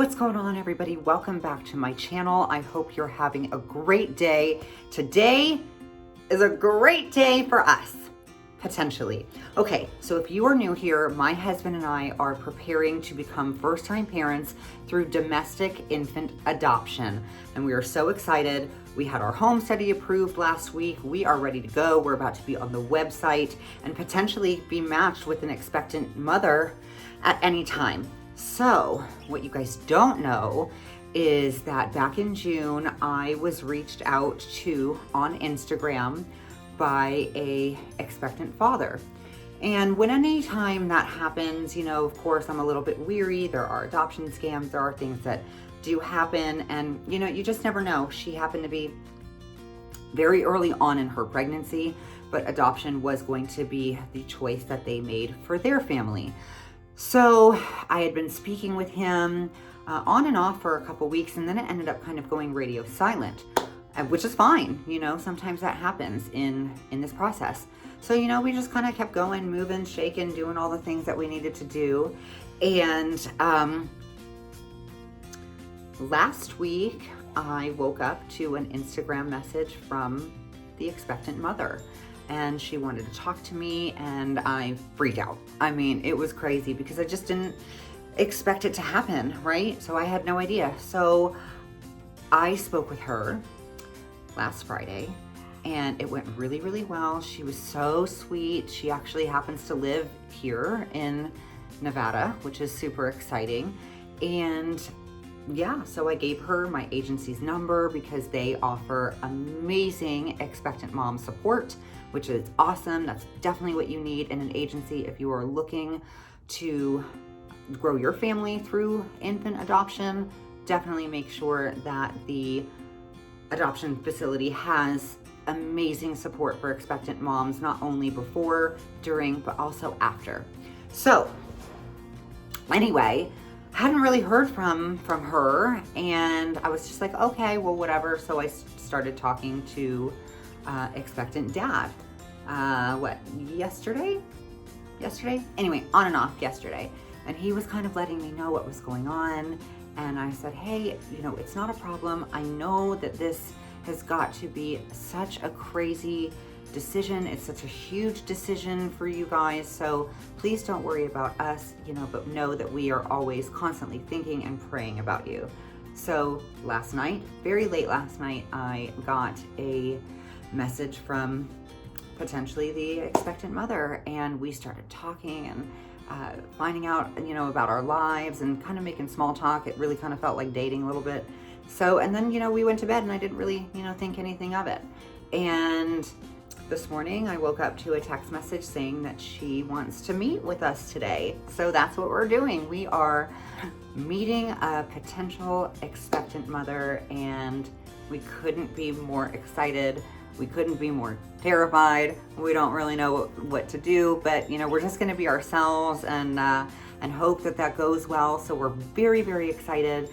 What's going on, everybody? Welcome back to my channel. I hope you're having a great day. Today is a great day for us, potentially. Okay, so if you are new here, my husband and I are preparing to become first-time parents through domestic infant adoption, and we are so excited. We had our home study approved last week. We are ready to go. We're about to be on the website and potentially be matched with an expectant mother at any time. So what you guys don't know is that back in June, I was reached out to on Instagram by a expectant father. And when any time that happens, you know, of course, I'm a little bit weary. There are adoption scams. There are things that do happen. And, you know, you just never know. She happened to be very early on in her pregnancy, but adoption was going to be the choice that they made for their family. So I had been speaking with him on and off for a couple weeks, and then it ended up kind of going radio silent, which is fine. You know, sometimes that happens in this process. So, you know, we just kind of kept going, moving, shaking, doing all the things that we needed to do. And last week, I woke up to an Instagram message from the expectant mother. And she wanted to talk to me, and I freaked out. I mean, it was crazy because I just didn't expect it to happen, right? So I had no idea. So I spoke with her last Friday, and it went really, really well. She was so sweet. She actually happens to live here in Nevada, which is super exciting. And yeah, so I gave her my agency's number because they offer amazing expectant mom support, which is awesome. That's definitely what you need in an agency if you are looking to grow your family through infant adoption. Definitely make sure that the adoption facility has amazing support for expectant moms, not only before, during, but also after. So anyway, hadn't really heard from her, and I was just like, okay, well, whatever. So I started talking to expectant dad. Yesterday? Anyway, on and off yesterday. And he was kind of letting me know what was going on. And I said, hey, you know, it's not a problem. I know that this has got to be such a crazy decision. It's such a huge decision for you guys. So please don't worry about us, you know, but know that we are always constantly thinking and praying about you. So last night, very late last night, I got a message from potentially the expectant mother, and we started talking and finding out, you know, about our lives and kind of making small talk. It really kind of felt like dating a little bit. So, and then, you know, we went to bed, and I didn't really, you know, think anything of it. And this morning I woke up to a text message saying that she wants to meet with us today. So that's what we're doing. We are meeting a potential expectant mother, and we couldn't be more excited. We couldn't be more terrified. We don't really know what to do, but you know, we're just gonna be ourselves and hope that that goes well. So we're very, very excited.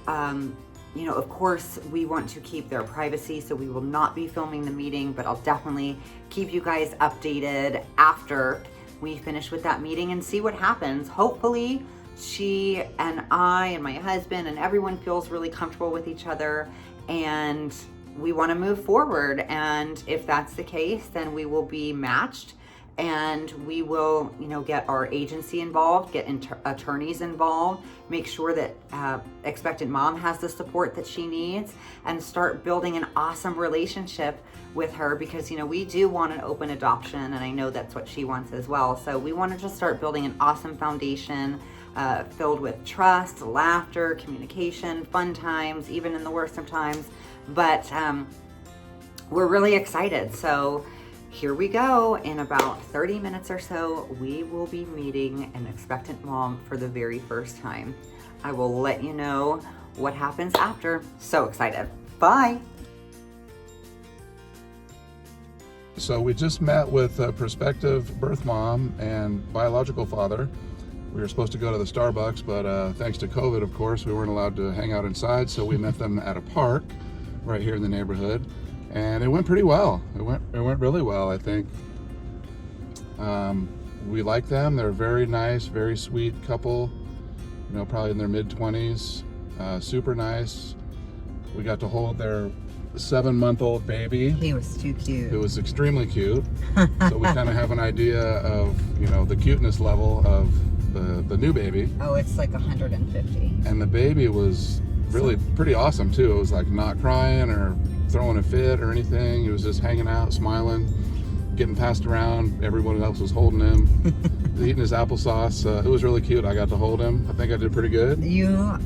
You know, of course, we want to keep their privacy, so we will not be filming the meeting, but I'll definitely keep you guys updated after we finish with that meeting and see what happens. Hopefully, she and I and my husband and everyone feels really comfortable with each other, and we want to move forward. And if that's the case, then we will be matched, and we will, you know, get our agency involved, get attorneys involved, make sure that expectant mom has the support that she needs, and start building an awesome relationship with her, because, you know, we do want an open adoption, and I know that's what she wants as well. So we want to just start building an awesome foundation filled with trust, laughter, communication, fun times, even in the worst of times. But we're really excited. So here we go. In about 30 minutes or so, we will be meeting an expectant mom for the very first time. I will let you know what happens after. So excited. Bye. So we just met with a prospective birth mom and biological father. We were supposed to go to the Starbucks, but thanks to COVID, of course, we weren't allowed to hang out inside. So we met them at a park right here in the neighborhood, and it went pretty well. It went really well, I think. We like them. They're a very nice, very sweet couple. You know, probably in their mid-20s. super nice. We got to hold their 7-month-old baby. He was too cute. It was extremely cute. So we kind of have an idea of, you know, the cuteness level of the new baby. Oh, it's like 150. And the baby was really pretty awesome too. It was like not crying or throwing a fit or anything. He was just hanging out, smiling, getting passed around. Everyone else was holding him, eating his applesauce. It was really cute. I got to hold him. I think I did pretty good.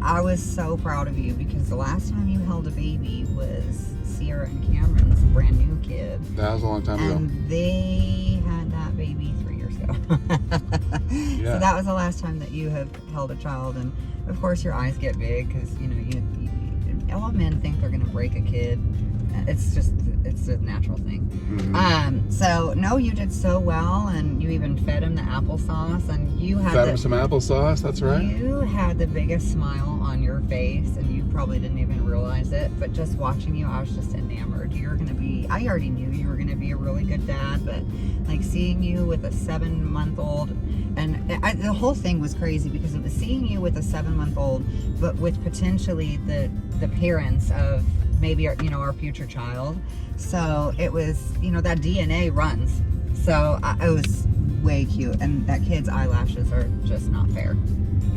I was so proud of you because the last time you held a baby was Sierra and Cameron's brand new kid. That was a long time ago. And they had that baby 3 years ago. Yeah. So that was the last time that you have held a child. And of course your eyes get big because, you know, all men think they're going to break a kid. It's a natural thing. Mm-hmm. So no, you did so well, and you even fed him the applesauce, and you had Fed him some applesauce. That's right. You had the biggest smile on your face, and you probably didn't even realize it. But just watching you, I was just enamored. I already knew you were gonna be a really good dad, but like seeing you with a 7-month-old, and the whole thing was crazy because it was seeing you with a 7-month-old, but with potentially the parents of maybe our future child. So it was, that DNA runs. So it was way cute, and that kid's eyelashes are just not fair.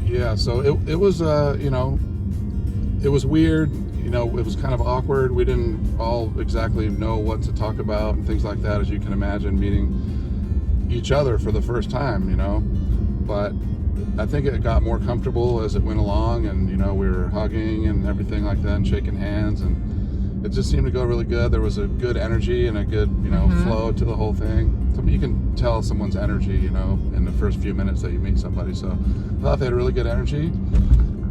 Yeah, so it was it was weird. It was kind of awkward. We didn't all exactly know what to talk about and things like that, as you can imagine, meeting each other for the first time, but I think it got more comfortable as it went along, and we were hugging and everything like that and shaking hands, and it just seemed to go really good. There was a good energy and a good flow to the whole thing. So you can tell someone's energy in the first few minutes that you meet somebody. So I thought they had really good energy,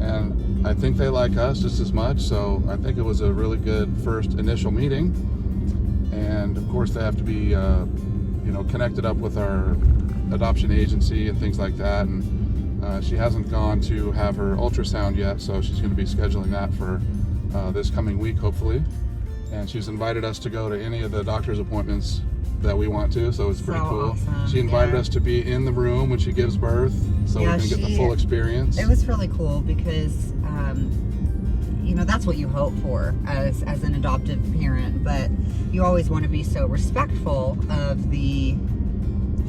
and I think they like us just as much. So I think it was a really good first initial meeting. And of course they have to be connected up with our adoption agency and things like that, and she hasn't gone to have her ultrasound yet, so she's going to be scheduling that for this coming week, hopefully. And she's invited us to go to any of the doctor's appointments that we want to, so it's pretty cool. Awesome. She invited us to be in the room when she gives birth, so we can get the full experience. It was really cool because that's what you hope for as an adoptive parent, but you always want to be so respectful of the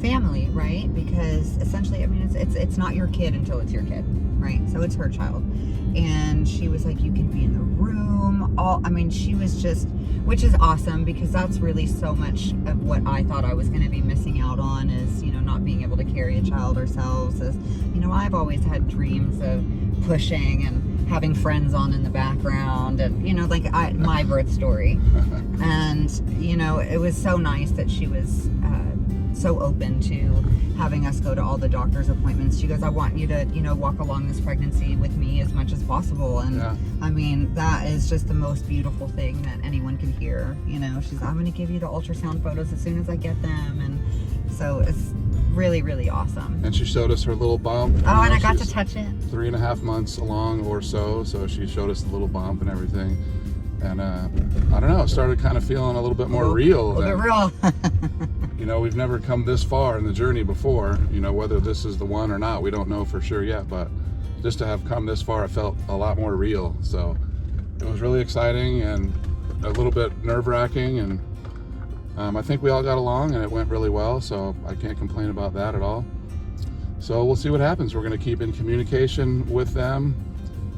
family, right? Because essentially, it's not your kid until it's your kid, right? So it's her child. And she was like, you can be in the room. She was just, which is awesome, because that's really so much of what I thought I was going to be missing out on, is, not being able to carry a child ourselves. Is, I've always had dreams of pushing and having friends on in the background, and, my birth story. And, it was so nice that she was so open to having us go to all the doctor's appointments. She goes, I want you to, walk along this pregnancy with me as much as possible. And that is just the most beautiful thing that anyone can hear. She's, I'm going to give you the ultrasound photos as soon as I get them. And so it's really, really awesome. And she showed us her little bump. Oh, and I got to touch it. 3.5 months along or so she showed us the little bump and everything. And I don't know, it started kind of feeling a little bit more real. A little bit real. We've never come this far in the journey before. Whether this is the one or not, we don't know for sure yet. But just to have come this far, it felt a lot more real. So it was really exciting and a little bit nerve-wracking. And I think we all got along, and it went really well. So I can't complain about that at all. So we'll see what happens. We're going to keep in communication with them.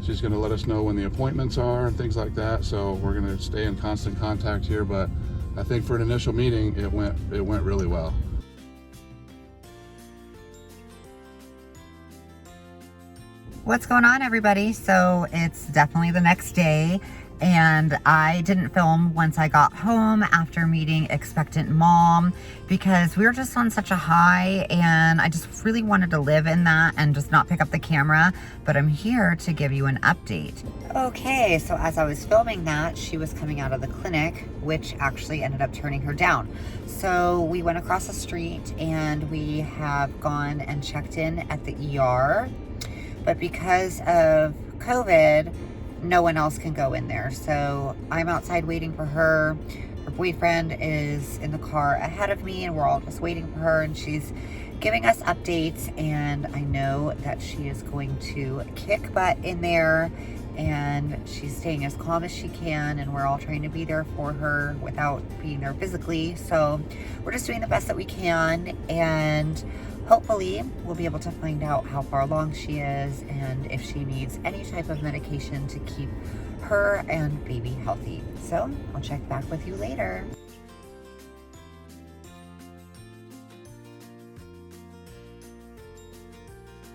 She's going to let us know when the appointments are and things like that. So we're going to stay in constant contact here. But I think for an initial meeting, it went really well. What's going on, everybody? So it's definitely the next day, and I didn't film once I got home after meeting expectant mom, because we were just on such a high, and I just really wanted to live in that and just not pick up the camera. But I'm here to give you an update. Okay, so as I was filming that, she was coming out of the clinic, which actually ended up turning her down. So we went across the street, and we have gone and checked in at the ER. But because of COVID, no one else can go in there. So I'm outside waiting for her. Her boyfriend is in the car ahead of me, and we're all just waiting for her, and she's giving us updates, and I know that she is going to kick butt in there and she's staying as calm as she can, and we're all trying to be there for her without being there physically. So we're just doing the best that we can, and hopefully we'll be able to find out how far along she is and if she needs any type of medication to keep her and baby healthy. So I'll check back with you later.